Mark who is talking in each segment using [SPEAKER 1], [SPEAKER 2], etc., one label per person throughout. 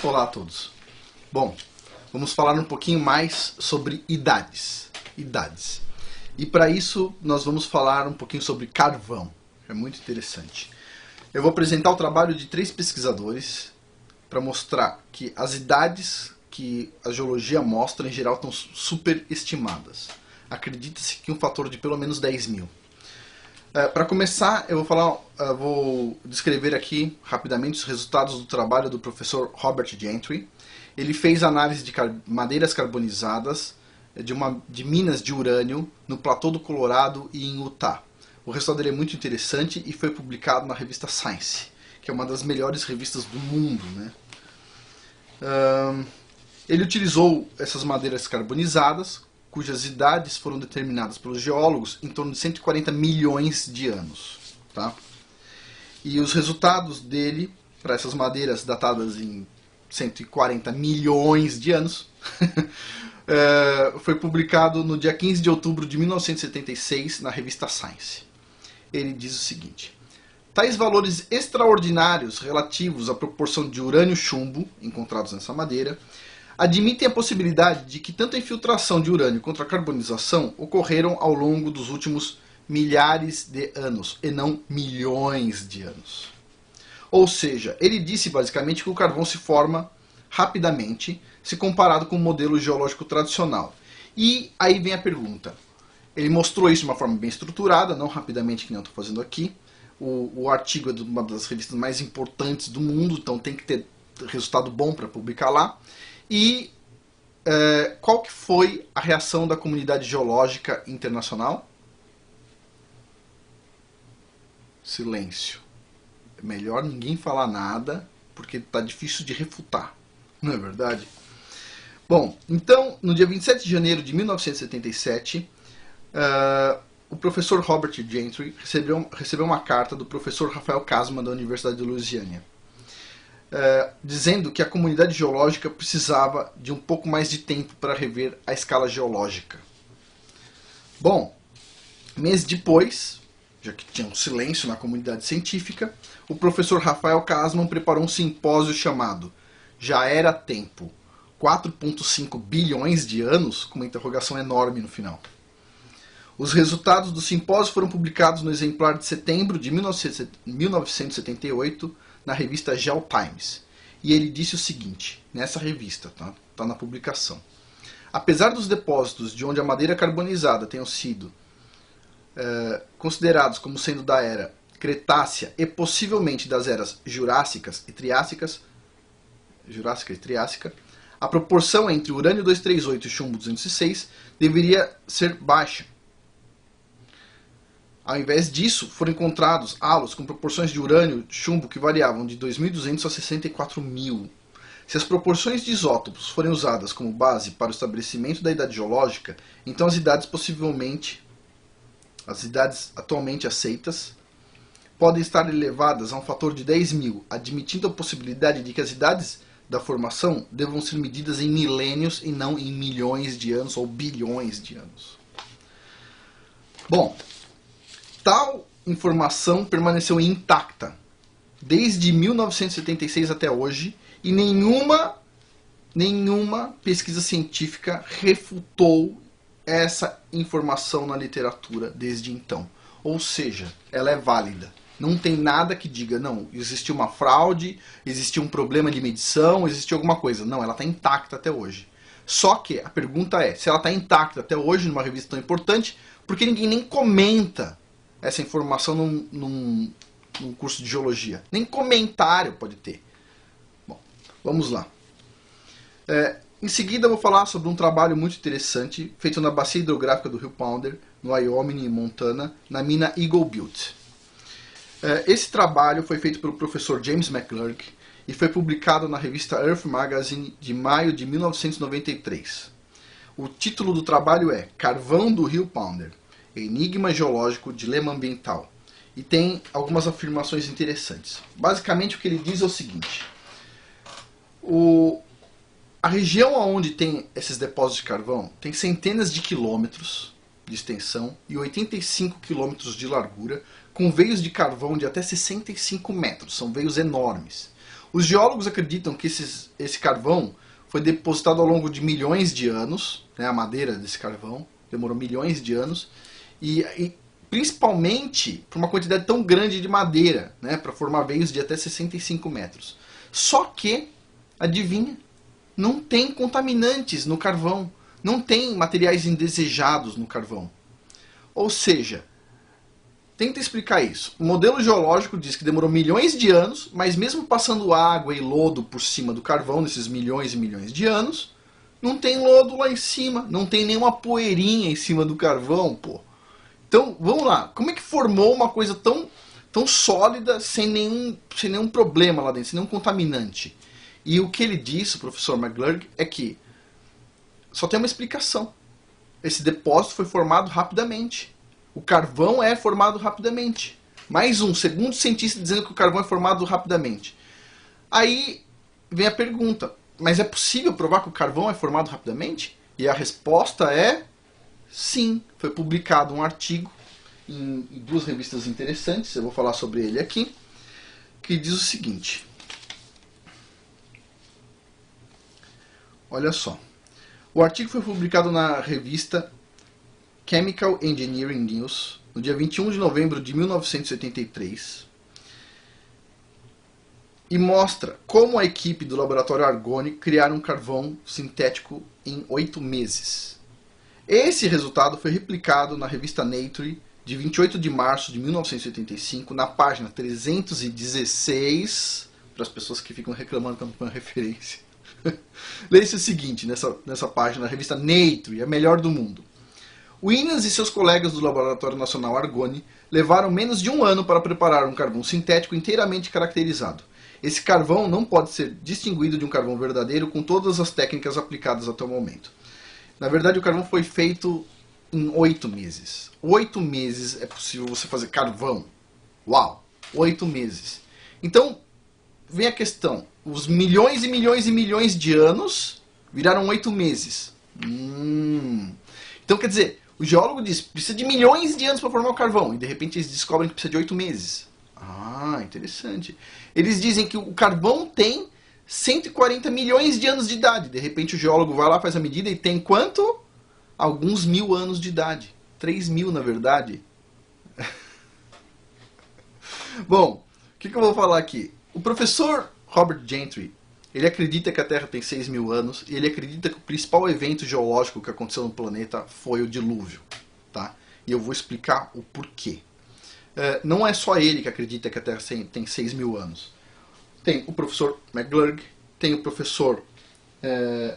[SPEAKER 1] Olá a todos. Bom, vamos falar um pouquinho mais sobre idades. E para isso nós vamos falar um pouquinho sobre carvão. É muito interessante. Eu vou apresentar o trabalho de 3 pesquisadores para mostrar que as idades que a geologia mostra em geral estão superestimadas. Acredita-se que um fator de pelo menos 10 mil. Para começar, eu vou descrever aqui rapidamente os resultados do trabalho do professor Robert Gentry. Ele fez análise de madeiras carbonizadas de minas de urânio no Platô do Colorado e em Utah. O resultado dele é muito interessante e foi publicado na revista Science, que é uma das melhores revistas do mundo, né? Ele utilizou essas madeiras carbonizadas, cujas idades foram determinadas pelos geólogos em torno de 140 milhões de anos. Tá? E os resultados dele, para essas madeiras datadas em 140 milhões de anos, foi publicado no dia 15 de outubro de 1976 na revista Science. Ele diz o seguinte: tais valores extraordinários relativos à proporção de urânio-chumbo encontrados nessa madeira admitem a possibilidade de que tanto a infiltração de urânio quanto a carbonização ocorreram ao longo dos últimos milhares de anos, e não milhões de anos. Ou seja, ele disse basicamente que o carvão se forma rapidamente se comparado com o modelo geológico tradicional. E aí vem a pergunta. Ele mostrou isso de uma forma bem estruturada, não rapidamente que nem eu estou fazendo aqui. O artigo é de uma das revistas mais importantes do mundo, então tem que ter resultado bom para publicar lá. E qual que foi a reação da comunidade geológica internacional? Silêncio. É melhor ninguém falar nada, porque está difícil de refutar, não é verdade? Bom, então, no dia 27 de janeiro de 1977, o professor Robert Gentry recebeu uma carta do professor Rafael Kasman da Universidade de Louisiana, dizendo que a comunidade geológica precisava de um pouco mais de tempo para rever a escala geológica. Bom, meses depois, já que tinha um silêncio na comunidade científica, o professor Rafael Kasman preparou um simpósio chamado Já Era Tempo, 4,5 bilhões de anos, com uma interrogação enorme no final. Os resultados do simpósio foram publicados no exemplar de setembro de 1978, na revista GeoTimes. E ele disse o seguinte, nessa revista, tá na publicação: apesar dos depósitos de onde a madeira carbonizada tenham sido considerados como sendo da era Cretácea e possivelmente das eras Jurássica e Triássica, a proporção entre urânio 238 e chumbo 206 deveria ser baixa. Ao invés disso, foram encontrados halos com proporções de urânio-chumbo que variavam de 2.200 a 64.000. Se as proporções de isótopos forem usadas como base para o estabelecimento da idade geológica, então as idades atualmente aceitas podem estar elevadas a um fator de 10 mil, admitindo a possibilidade de que as idades da formação devam ser medidas em milênios e não em milhões de anos ou bilhões de anos. Bom, tal informação permaneceu intacta desde 1976 até hoje e nenhuma pesquisa científica refutou essa informação na literatura desde então. Ou seja, ela é válida. Não tem nada que diga, não, existiu uma fraude, existiu um problema de medição, existiu alguma coisa. Não, ela está intacta até hoje. Só que a pergunta é, se ela está intacta até hoje numa revista tão importante, por que ninguém nem comenta essa informação num curso de geologia? Nem comentário pode ter. Bom, vamos lá. Em seguida eu vou falar sobre um trabalho muito interessante feito na bacia hidrográfica do rio Powder, no Wyoming e Montana, na mina Eagle Butte. Esse trabalho foi feito pelo professor James McClurg e foi publicado na revista Earth Magazine de maio de 1993. O título do trabalho é Carvão do rio Powder, Enigma Geológico, Dilema Ambiental. E tem algumas afirmações interessantes. Basicamente o que ele diz é o seguinte: a região onde tem esses depósitos de carvão tem centenas de quilômetros de extensão e 85 quilômetros de largura, com veios de carvão de até 65 metros. São veios enormes. Os geólogos acreditam que esse carvão foi depositado ao longo de milhões de anos, né, a madeira desse carvão demorou milhões de anos, e principalmente por uma quantidade tão grande de madeira, né, para formar veios de até 65 metros. Só que, adivinha, não tem contaminantes no carvão, não tem materiais indesejados no carvão. Ou seja, tenta explicar isso. O modelo geológico diz que demorou milhões de anos, mas mesmo passando água e lodo por cima do carvão, nesses milhões e milhões de anos, não tem lodo lá em cima, não tem nenhuma poeirinha em cima do carvão, pô. Então, vamos lá. Como é que formou uma coisa tão sólida, sem nenhum problema lá dentro, sem nenhum contaminante? E o que ele disse, o professor McGlurk, é que só tem uma explicação. Esse depósito foi formado rapidamente. O carvão é formado rapidamente. Mais um, segundo cientista dizendo que o carvão é formado rapidamente. Aí vem a pergunta, mas é possível provar que o carvão é formado rapidamente? E a resposta é sim. Foi publicado um artigo em duas revistas interessantes, eu vou falar sobre ele aqui, que diz o seguinte. Olha só. O artigo foi publicado na revista Chemical Engineering News, no dia 21 de novembro de 1983, e mostra como a equipe do laboratório Argonne criaram um carvão sintético em 8 meses. Esse resultado foi replicado na revista Nature, de 28 de março de 1985, na página 316, para as pessoas que ficam reclamando que eu não ponho referência. Leia-se o seguinte, nessa página, na revista Nature, a melhor do mundo. Williams e seus colegas do Laboratório Nacional Argonne levaram menos de um ano para preparar um carvão sintético inteiramente caracterizado. Esse carvão não pode ser distinguido de um carvão verdadeiro com todas as técnicas aplicadas até o momento. Na verdade, o carvão foi feito em 8 meses. 8 meses é possível você fazer carvão. Uau! 8 meses. Então, vem a questão. Os milhões e milhões e milhões de anos viraram 8 meses. Então, quer dizer, o geólogo diz que precisa de milhões de anos para formar o carvão. E, de repente, eles descobrem que precisa de 8 meses. Ah, interessante. Eles dizem que o carvão tem 140 milhões de anos de idade. De repente, o geólogo vai lá, faz a medida e tem quanto? Alguns mil anos de idade. 3.000, na verdade. Bom, o que eu vou falar aqui? O professor Robert Gentry, ele acredita que a Terra tem 6.000 anos e ele acredita que o principal evento geológico que aconteceu no planeta foi o dilúvio. Tá? E eu vou explicar o porquê. Não é só ele que acredita que a Terra tem 6.000 anos. Tem o professor McGlurk, tem o professor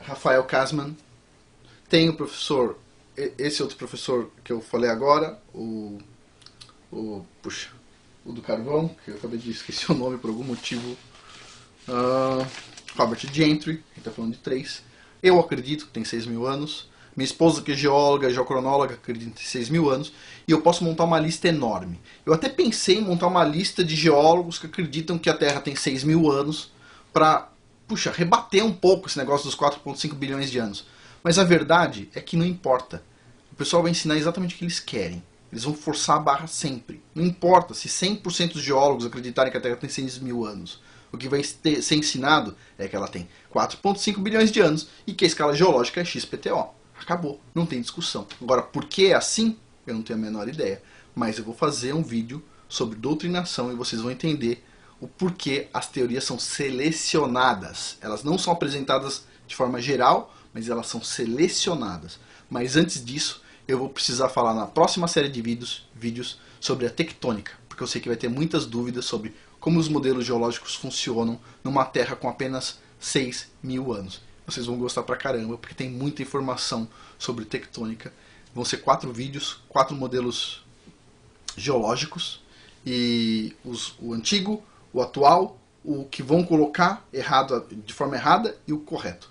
[SPEAKER 1] Rafael Kasman, tem o professor, esse outro professor que eu falei agora, o do carvão, que eu acabei de esquecer o nome por algum motivo, Robert Gentry, ele está falando de 3. Eu acredito que tem 6.000 anos. Minha esposa, que é geóloga, geocronóloga, acredita que tem 6.000 anos. E eu posso montar uma lista enorme. Eu até pensei em montar uma lista de geólogos que acreditam que a Terra tem 6.000 anos para, rebater um pouco esse negócio dos 4,5 bilhões de anos. Mas a verdade é que não importa. O pessoal vai ensinar exatamente o que eles querem. Eles vão forçar a barra sempre. Não importa se 100% dos geólogos acreditarem que a Terra tem 6.000 anos. O que vai ser ensinado é que ela tem 4,5 bilhões de anos e que a escala geológica é XPTO. Acabou, não tem discussão. Agora, por que é assim? Eu não tenho a menor ideia. Mas eu vou fazer um vídeo sobre doutrinação e vocês vão entender o porquê as teorias são selecionadas. Elas não são apresentadas de forma geral, mas elas são selecionadas. Mas antes disso, eu vou precisar falar na próxima série de vídeos sobre a tectônica, porque eu sei que vai ter muitas dúvidas sobre como os modelos geológicos funcionam numa Terra com apenas 6.000 anos. Vocês vão gostar pra caramba, porque tem muita informação sobre tectônica. Vão ser 4 vídeos, 4 modelos geológicos, e o antigo, o atual, o que vão colocar de forma errada e o correto.